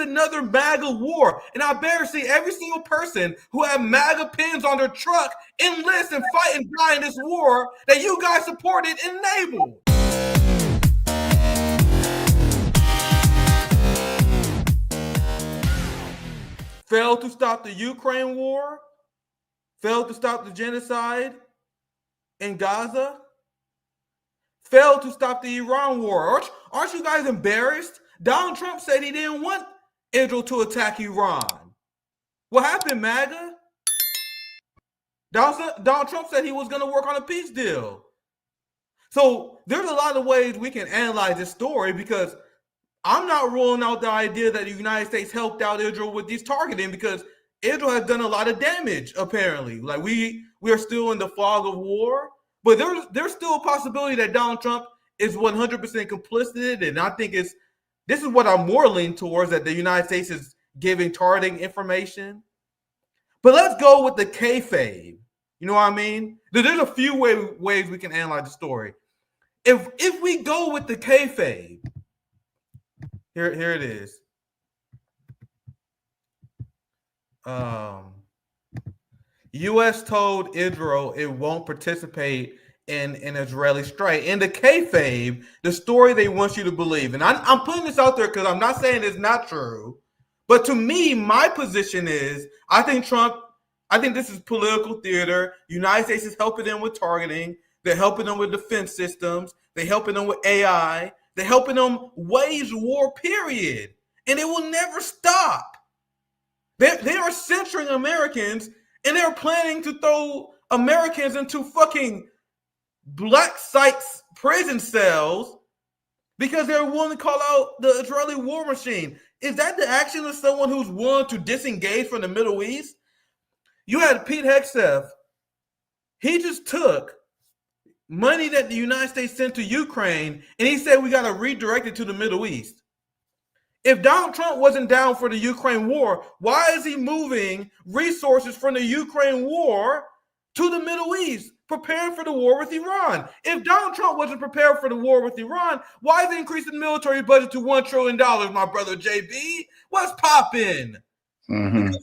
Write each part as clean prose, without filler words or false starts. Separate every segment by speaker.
Speaker 1: another MAGA war. And I better see every single person who have MAGA pins on their truck enlist and fight and die in this war that you guys supported and enabled. Failed to stop the Ukraine war, failed to stop the genocide in Gaza, failed to stop the Iran war. Aren't you guys embarrassed? Donald Trump said he didn't want Israel to attack Iran. What happened, MAGA? Donald Trump said he was going to work on a peace deal. So there's a lot of ways we can analyze this story, because I'm not ruling out the idea that the United States helped out Israel with these targeting, because Israel has done a lot of damage, apparently. Like we are still in the fog of war, but there's still a possibility that Donald Trump is 100% complicit. And I think this is what I'm more leaning towards, that the United States is giving targeting information. But let's go with the kayfabe. You know what I mean? There's a few ways we can analyze the story. If we go with the kayfabe, here it is. U.S. told Israel it won't participate in an Israeli strike. In the kayfabe, the story they want you to believe, and I'm putting this out there because I'm not saying it's not true, but to me, my position is I think this is political theater. United States is helping them with targeting. They're helping them with defense systems. They're helping them with AI. They're helping them wage war, period. And it will never stop. They are censoring Americans, and they're planning to throw Americans into fucking black sites prison cells because they're willing to call out the Israeli war machine. Is that the action of someone who's willing to disengage from the Middle East? You had Pete Hegseth. He just took money that the United States sent to Ukraine, and he said we got to redirect it to the Middle East. If Donald Trump wasn't down for the Ukraine war, why is he moving resources from the Ukraine war to the Middle East, preparing for the war with Iran? If Donald Trump wasn't prepared for the war with Iran, why is he increasing the military budget to $1 trillion, my brother Jaybe? What's popping?
Speaker 2: Mm-hmm.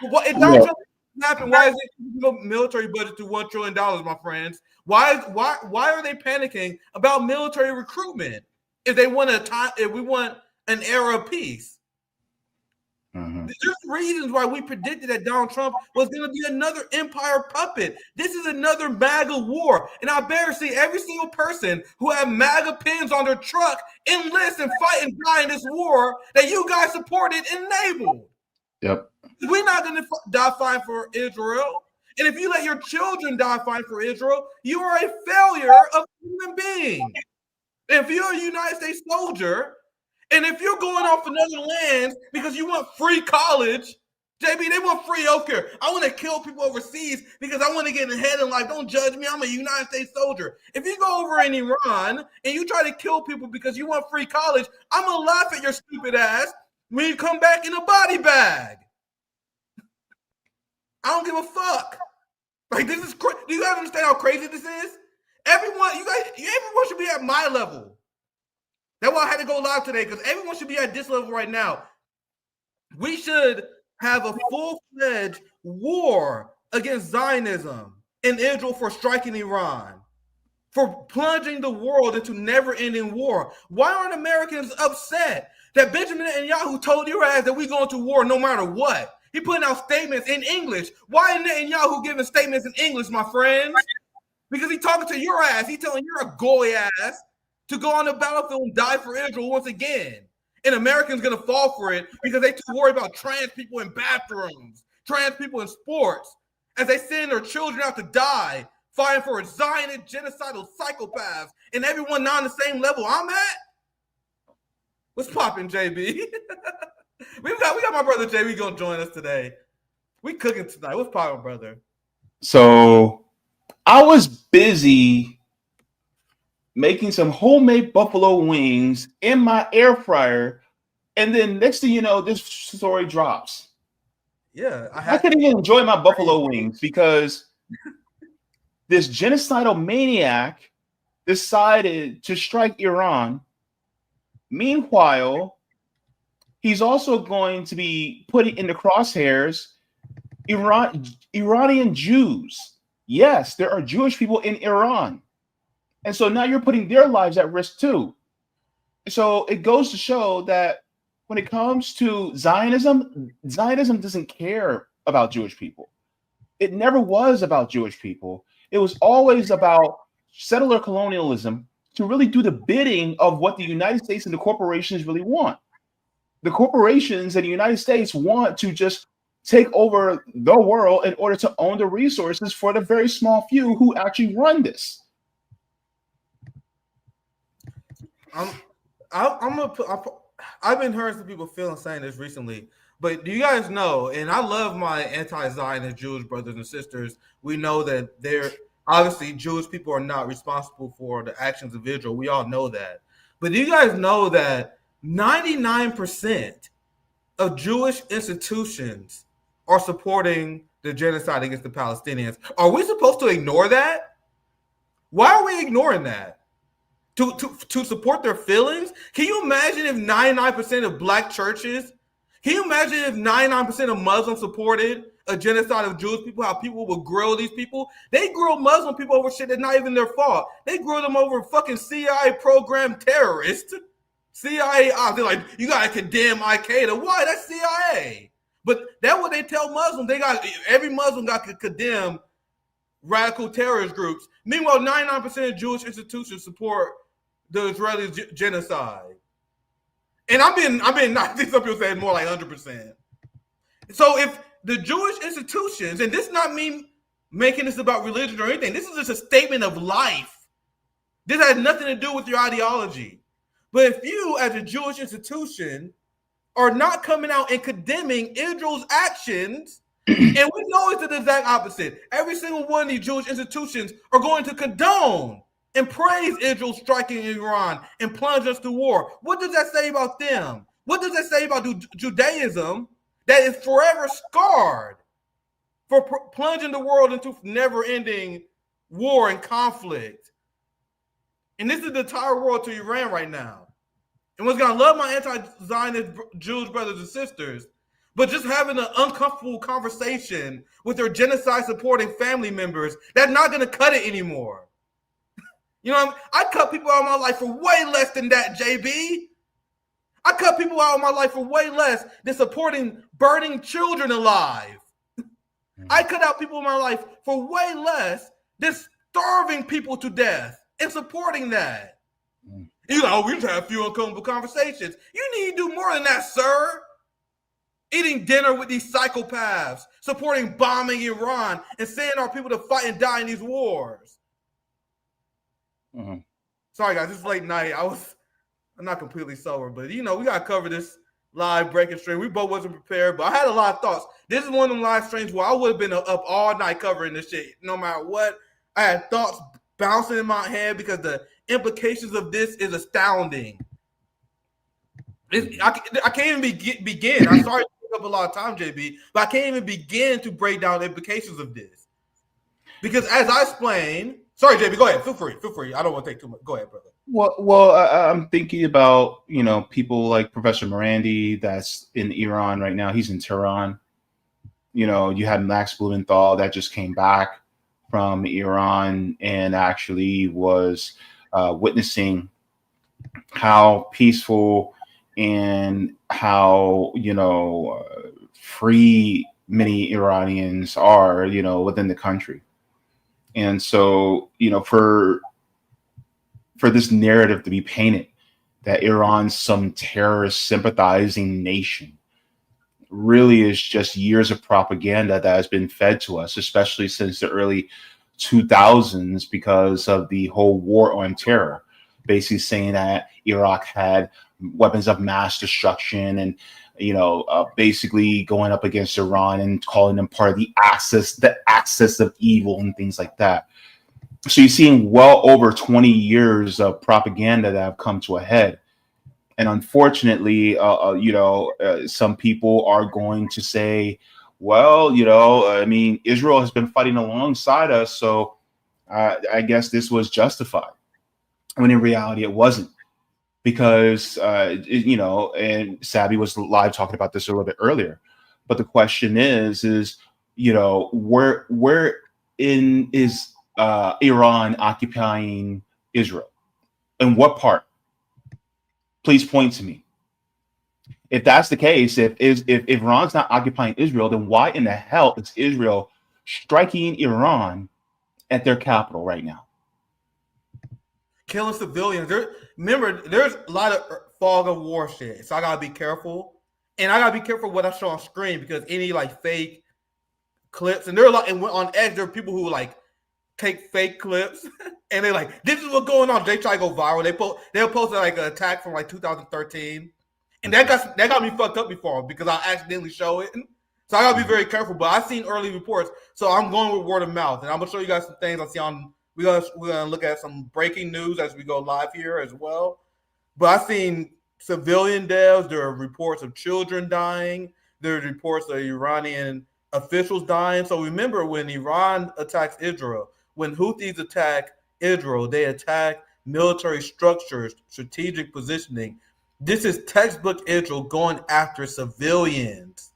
Speaker 1: If Donald Trump happened, why is it the military budget to $1 trillion, my friends? Why are they panicking about military recruitment if they want if we want an era of peace? Mm-hmm. There's reasons why we predicted that Donald Trump was going to be another empire puppet. This is another MAGA war, and I better see every single person who have MAGA pins on their truck enlist and fight and die in this war that you guys supported and enabled. Yep. We're not going to die fighting for Israel. And if you let your children die fighting for Israel, you are a failure of a human being. If you're a United States soldier, and if you're going off another land because you want free college, Jaybe, they want free healthcare. I want to kill people overseas because I want to get ahead in life. Don't judge me. I'm a United States soldier. If you go over in Iran and you try to kill people because you want free college, I'm going to laugh at your stupid ass when you come back in a body bag. I don't give a fuck. Like, this is crazy. Do you guys understand how crazy this is? Everyone should be at my level. That's why I had to go live today, because everyone should be at this level right now. We should have a full-fledged war against Zionism and Israel for striking Iran, for plunging the world into never-ending war. Why aren't Americans upset that Benjamin Netanyahu told your ass that we're going to war no matter what? He putting out statements in English. Why is Netanyahu giving statements in English, my friends? Because he's talking to your ass. He's telling your goy ass to go on the battlefield and die for Israel once again. And Americans going to fall for it because they too worried about trans people in bathrooms, trans people in sports, as they send their children out to die, fighting for a Zionist, genocidal psychopaths, and everyone not on the same level I'm at. What's popping, Jaybe? we got my brother Jaybe going to join us today. We cooking tonight. What's popping, brother?
Speaker 2: So I was busy making some homemade buffalo wings in my air fryer, and then next thing you know, this story drops.
Speaker 1: Yeah,
Speaker 2: I couldn't even enjoy my buffalo wings because this genocidal maniac decided to strike Iran. Meanwhile, he's also going to be putting in the crosshairs Iranian Jews. Yes, there are Jewish people in Iran. And so now you're putting their lives at risk too. So it goes to show that when it comes to Zionism, Zionism doesn't care about Jewish people. It never was about Jewish people. It was always about settler colonialism to really do the bidding of what the United States and the corporations really want. The corporations in the United States want to just take over the world in order to own the resources for the very small few who actually run this.
Speaker 1: I've been hearing some people saying this recently, but do you guys know? And I love my anti-Zionist Jewish brothers and sisters. We know that they're obviously Jewish people are not responsible for the actions of Israel. We all know that. But do you guys know that 99% of Jewish institutions are supporting the genocide against the Palestinians? Are we supposed to ignore that? Why are we ignoring that? To support their feelings? Can you imagine if 99% of black churches, can you imagine if 99% of Muslims supported a genocide of Jewish people, how people would grill these people? They grill Muslim people over shit that's not even their fault. They grill them over fucking CIA program terrorists. CIA, they're like, you gotta condemn Al-Qaeda. Why? That's CIA. But that's what they tell Muslims. Every Muslim got to condemn radical terrorist groups. Meanwhile, 99% of Jewish institutions support the Israeli genocide. And I'm being I think some people say it's more like 100%. So if the Jewish institutions, and this is not me making this about religion or anything, this is just a statement of life. This has nothing to do with your ideology. But if you, as a Jewish institution, are not coming out and condemning Israel's actions, and we know it's the exact opposite. Every single one of these Jewish institutions are going to condone and praise Israel striking Iran and plunge us to war. What does that say about them? What does that say about Judaism that is forever scarred for plunging the world into never-ending war and conflict? And this is the entire world to Iran right now. And what's going to love my anti-Zionist Jewish brothers and sisters, but just having an uncomfortable conversation with their genocide-supporting family members, that's not going to cut it anymore. You know what I mean? I cut people out of my life for way less than that, Jaybe. I cut people out of my life for way less than supporting burning children alive. I cut out people in my life for way less than starving people to death and supporting that. You know, we just have a few uncomfortable conversations. You need to do more than that, sir. Eating dinner with these psychopaths, supporting bombing Iran, and sending our people to fight and die in these wars. Mm-hmm. Sorry, guys, it's late night. I'm not completely sober, but we gotta cover this live breaking stream. We both wasn't prepared, but I had a lot of thoughts. This is one of them live streams where I would have been up all night covering this shit, no matter what. I had thoughts bouncing in my head because the implications of this is astounding. I can't even begin. I'm sorry to take up a lot of time, Jaybe, but I can't even begin to break down the implications of this. Because as I explained, sorry, Jaybe, go ahead. Feel free. I don't want to take too much. Go ahead, brother.
Speaker 2: Well, I'm thinking about, people like Professor Morandi that's in Iran right now. He's in Tehran. You had Max Blumenthal that just came back from Iran and actually was witnessing how peaceful and how, free many Iranians are, within the country. And so, for this narrative to be painted that Iran's some terrorist sympathizing nation really is just years of propaganda that has been fed to us, especially since the early 2000s because of the whole war on terror, basically saying that Iraq had weapons of mass destruction and, basically going up against Iran and calling them part of the axis of evil and things like that. So you're seeing well over 20 years of propaganda that have come to a head. And unfortunately, some people are going to say, well, Israel has been fighting alongside us, so I guess this was justified. When in reality, it wasn't. because and Sabby was live talking about this a little bit earlier. But the question is where in is Iran occupying Israel? In what part? Please point to me. If that's the case, if Iran's not occupying Israel, then why in the hell is Israel striking Iran at their capital right now?
Speaker 1: Killing civilians. Remember, there's a lot of fog of war shit, so I gotta be careful, and I gotta be careful what I show on screen because any like fake clips, and there are a lot. And on X, there are people who like take fake clips, and they're like, "This is what's going on." They try to go viral. They'll post like an attack from like 2013, and that got me fucked up before because I accidentally show it. So I gotta be very careful. But I've seen early reports, so I'm going with word of mouth, and I'm gonna show you guys some things I see on. We're gonna look at some breaking news as we go live here as well. But I've seen civilian deaths. There are reports of children dying. There are reports of Iranian officials dying. So remember, when Iran attacks Israel, when Houthis attack Israel, they attack military structures, strategic positioning. This is textbook Israel going after civilians.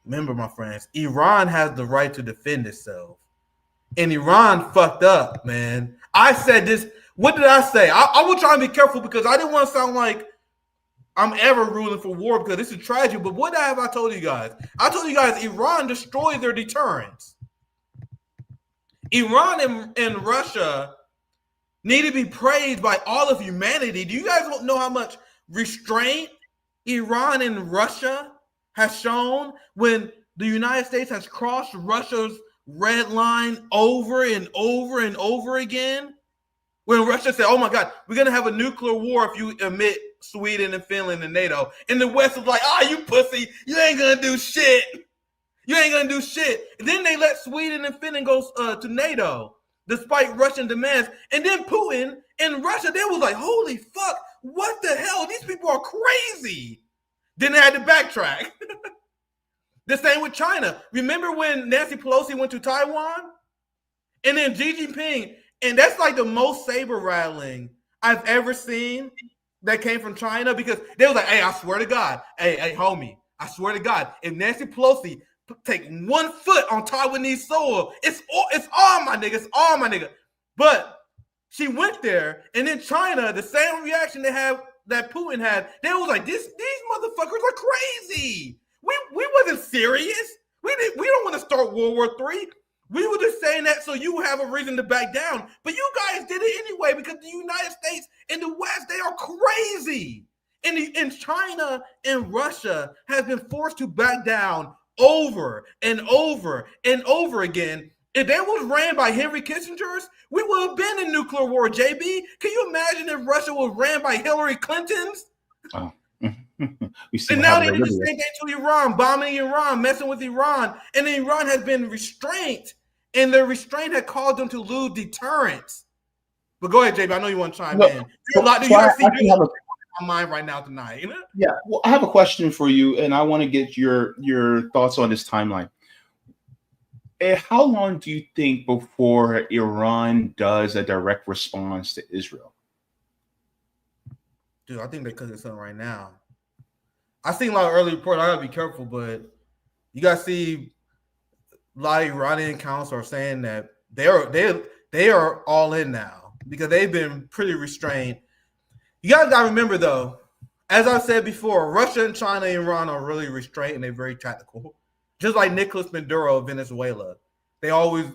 Speaker 1: Remember, my friends, Iran has the right to defend itself. And Iran fucked up, man. I said this. What did I say? I was trying to be careful because I didn't want to sound like I'm ever ruling for war because this is tragic. But what have I told you guys? I told you guys Iran destroyed their deterrence. Iran and Russia need to be praised by all of humanity. Do you guys know how much restraint Iran and Russia has shown when the United States has crossed Russia's red line over and over and over again? When Russia said, "Oh my God, we're gonna have a nuclear war if you admit Sweden and Finland and NATO," and the West was like, "Ah, you pussy, you ain't gonna do shit. You ain't gonna do shit." And then they let Sweden and Finland go to NATO, despite Russian demands. And then Putin and Russia, they was like, "Holy fuck, what the hell? These people are crazy." Then they had to backtrack. The same with China. Remember when Nancy Pelosi went to Taiwan? And then Xi Jinping, and that's like the most saber rattling I've ever seen that came from China because they was like, "Hey, I swear to God, hey, homie, I swear to God, if Nancy Pelosi take 1 foot on Taiwanese soil, it's all my nigga, it's all my nigga." But she went there, and then China, the same reaction they have that Putin had, they was like, these motherfuckers are crazy. We wasn't serious. We don't want to start World War III. We were just saying that so you have a reason to back down. But you guys did it anyway because the United States and the West, they are crazy. And China and Russia has been forced to back down over and over and over again. If they was ran by Henry Kissinger's, we would have been in nuclear war, Jaybe. Can you imagine if Russia was ran by Hillary Clinton's?
Speaker 2: Oh.
Speaker 1: And now they do the same thing to Iran, bombing Iran, messing with Iran. And then Iran has been restrained. And the restraint had caused them to lose deterrence. But go ahead, Jaybe. I know you want to chime in. There's a lot that you guys see on my mind right now tonight. You know?
Speaker 2: Yeah. Well, I have a question for you, and I want to get your thoughts on this timeline. How long do you think before Iran does a direct response to Israel?
Speaker 1: Dude, I think they're cooking something right now. I've seen a lot of early reports. I gotta be careful, but you gotta see a lot of Iranian accounts are saying that they are all in now because they've been pretty restrained. You guys gotta remember though, as I said before, Russia and China and Iran are really restrained and they're very tactical. Just like Nicolas Maduro of Venezuela, they always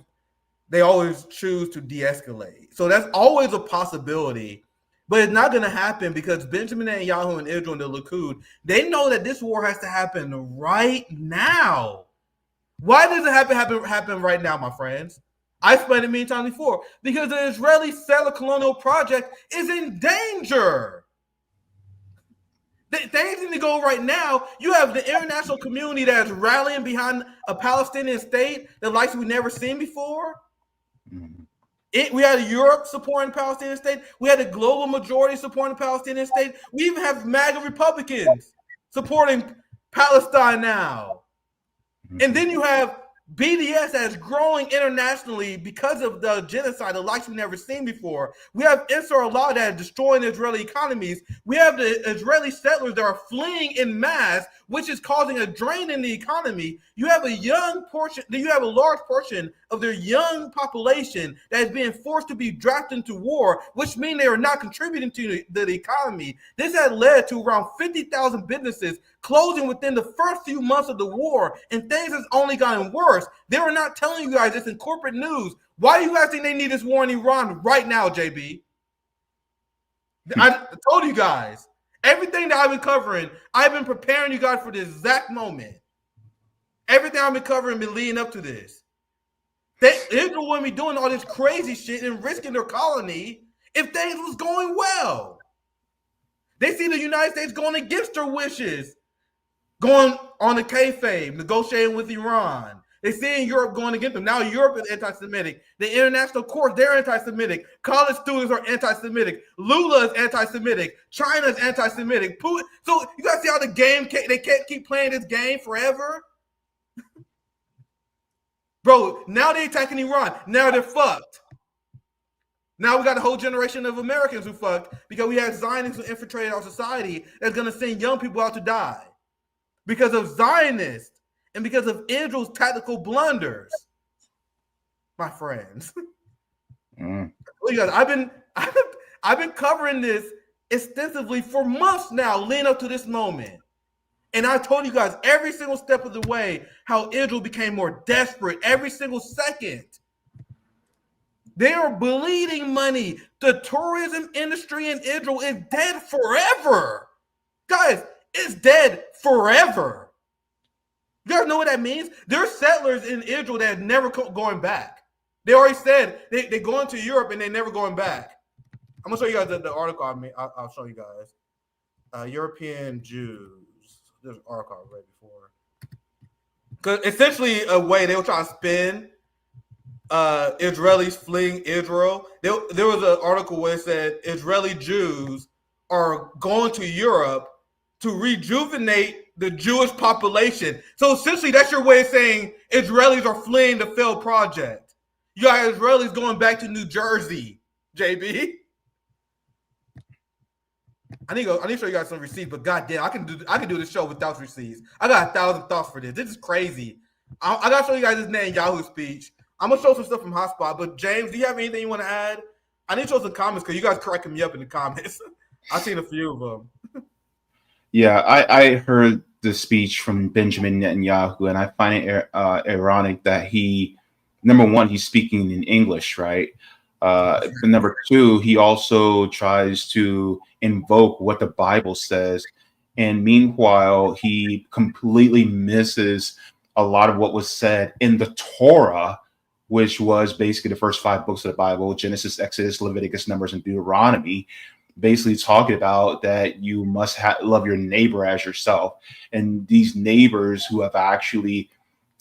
Speaker 1: choose to de-escalate. So that's always a possibility. But it's not going to happen because Benjamin Netanyahu and Israel and the Likud, they know that this war has to happen right now. Why does it happen right now, my friends? I explained it many times before. Because the Israeli settler colonial project is in danger. Things need to go right now. You have the international community that is rallying behind a Palestinian state, the likes we've never seen before. We had Europe supporting the Palestinian state. We had the global majority supporting the Palestinian state. We even have MAGA Republicans supporting Palestine now. And then you have BDS that is growing internationally because of the genocide, the likes we've never seen before. We have Ansar Allah that is destroying Israeli economies. We have the Israeli settlers that are fleeing in mass, which is causing a drain in the economy. You have a large portion of their young population that is being forced to be drafted into war, which means they are not contributing to the economy. This has led to around 50,000 businesses closing within the first few months of the war, and things has only gotten worse. They are not telling you guys this in corporate news. Why do you guys think they need this war in Iran right now, JB? I told you guys. Everything that I've been covering, I've been preparing you guys for this exact moment. Everything I've been covering been leading up to this. Israel wouldn't be doing all this crazy shit and risking their colony if things was going well. They see the United States going against their wishes, going on the kayfabe, negotiating with Iran. They see Europe going against them. Now Europe is anti-Semitic. The international courts, they're anti-Semitic. College students are anti-Semitic. Lula is anti-Semitic. China is anti-Semitic. Putin. So you guys see how they can't keep playing this game forever? Bro, now they're attacking Iran. Now they're fucked. Now we got a whole generation of Americans who fucked because we have Zionists who infiltrated our society that's going to send young people out to die because of Zionists and because of Israel's tactical blunders. My friends. I've been covering this extensively for months now, leading up to this moment. And I told you guys every single step of the way how Israel became more desperate every single second. They are bleeding money. The tourism industry in Israel is dead forever. Guys, it's dead forever. You guys know what that means? There's settlers in Israel that are never going back. They already said they're going to Europe and they're never going back. I'm going to show you guys the article I made. I'll show you guys. European Jews. There's an article I read before. Because essentially a way they were trying to spin Israelis fleeing Israel. There was an article where it said Israeli Jews are going to Europe to rejuvenate the Jewish population. So essentially that's your way of saying Israelis are fleeing the failed project. You got Israelis going back to New Jersey, JB. I need to show you guys some receipts, but goddamn, I can do this show without receipts. I got 1,000 thoughts for this. This is crazy. I gotta show you guys this Netanyahu speech. I'm gonna show some stuff from Hotspot. But James, do you have anything you want to add? I need to show some comments because you guys cracking me up in the comments. I've seen a few of them.
Speaker 2: Yeah, I heard the speech from Benjamin Netanyahu, and I find it ironic that number one, he's speaking in English, right? Number two, he also tries to invoke what the Bible says. And meanwhile, he completely misses a lot of what was said in the Torah, which was basically the first 5 books of the Bible: Genesis, Exodus, Leviticus, Numbers, and Deuteronomy, basically talking about that you must love your neighbor as yourself. And these neighbors who have actually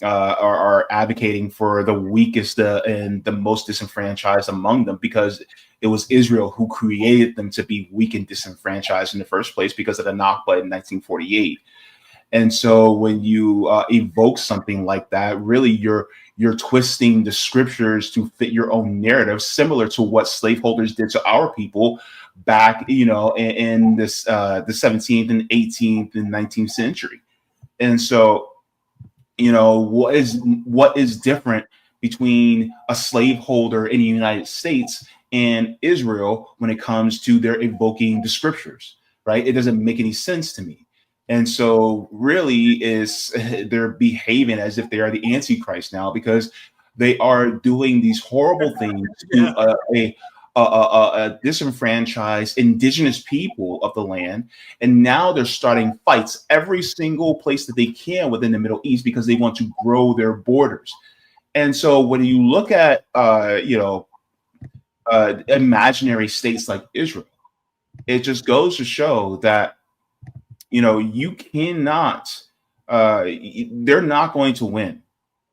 Speaker 2: are advocating for the weakest and the most disenfranchised among them, because it was Israel who created them to be weak and disenfranchised in the first place because of the Nakba in 1948. And so when you evoke something like that, really you're twisting the scriptures to fit your own narrative, similar to what slaveholders did to our people back, in this the 17th and 18th and 19th century. And so, what is different between a slaveholder in the United States and Israel when it comes to their evoking the scriptures, right? It doesn't make any sense to me. And so really they're behaving as if they are the Antichrist now, because they are doing these horrible things to a disenfranchised indigenous people of the land. And now they're starting fights every single place that they can within the Middle East because they want to grow their borders. And so when you look at, imaginary states like Israel, it just goes to show that, you cannot, they're not going to win.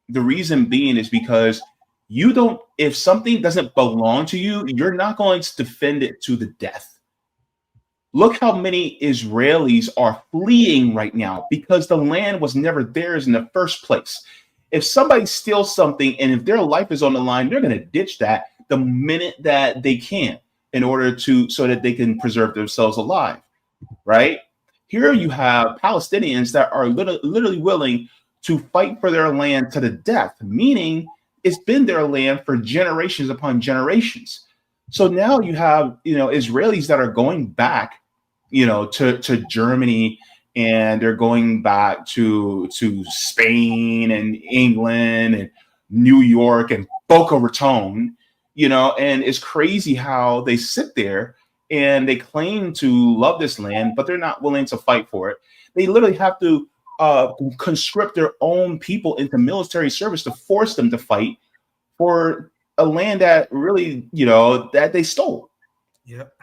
Speaker 2: The reason being is because if something doesn't belong to you, you're not going to defend it to the death. Look how many Israelis are fleeing right now because the land was never theirs in the first place. If somebody steals something and if their life is on the line, they're going to ditch that the minute that they can in order to so that they can preserve themselves alive, right? Here you have Palestinians that are literally willing to fight for their land to the death, meaning it's been their land for generations upon generations. So now you have, Israelis that are going back, to Germany, and they're going back to Spain and England and New York and Boca Raton, and it's crazy how they sit there and they claim to love this land, but they're not willing to fight for it. They literally have to conscript their own people into military service to force them to fight for a land that really, that they stole.
Speaker 1: Yep.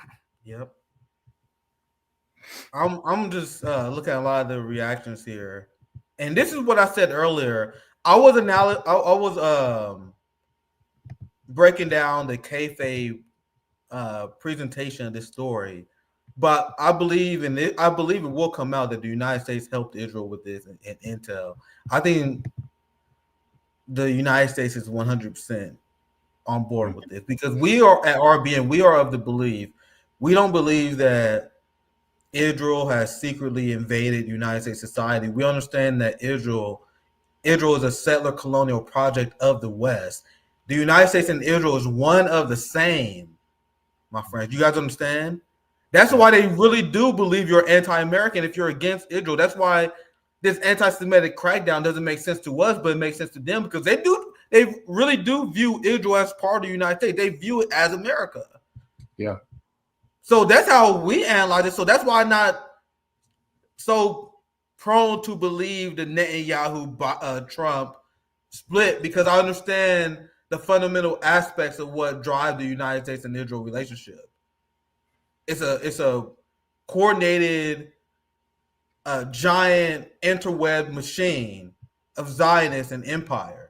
Speaker 1: I'm just looking at a lot of the reactions here, and this is what I said earlier. I was breaking down the kayfabe presentation of this story, but I believe in it. I believe it will come out that the United States helped Israel with this and intel. I think the United States is 100% on board with this because we are at RBN. We are of the belief. We don't believe that Israel has secretly invaded United States society. We understand that Israel is a settler colonial project of the West. The United States and Israel is one of the same, my friends. You guys understand? That's why they really do believe you're anti-American if you're against Israel. That's why this anti-Semitic crackdown doesn't make sense to us, but it makes sense to them because they really do view Israel as part of the United States. They view it as America.
Speaker 2: Yeah.
Speaker 1: So that's how we analyze it. So that's why I'm not so prone to believe the Netanyahu Trump split, because I understand the fundamental aspects of what drive the United States and Israel relationship. It's a coordinated, giant interweb machine of Zionists and empire.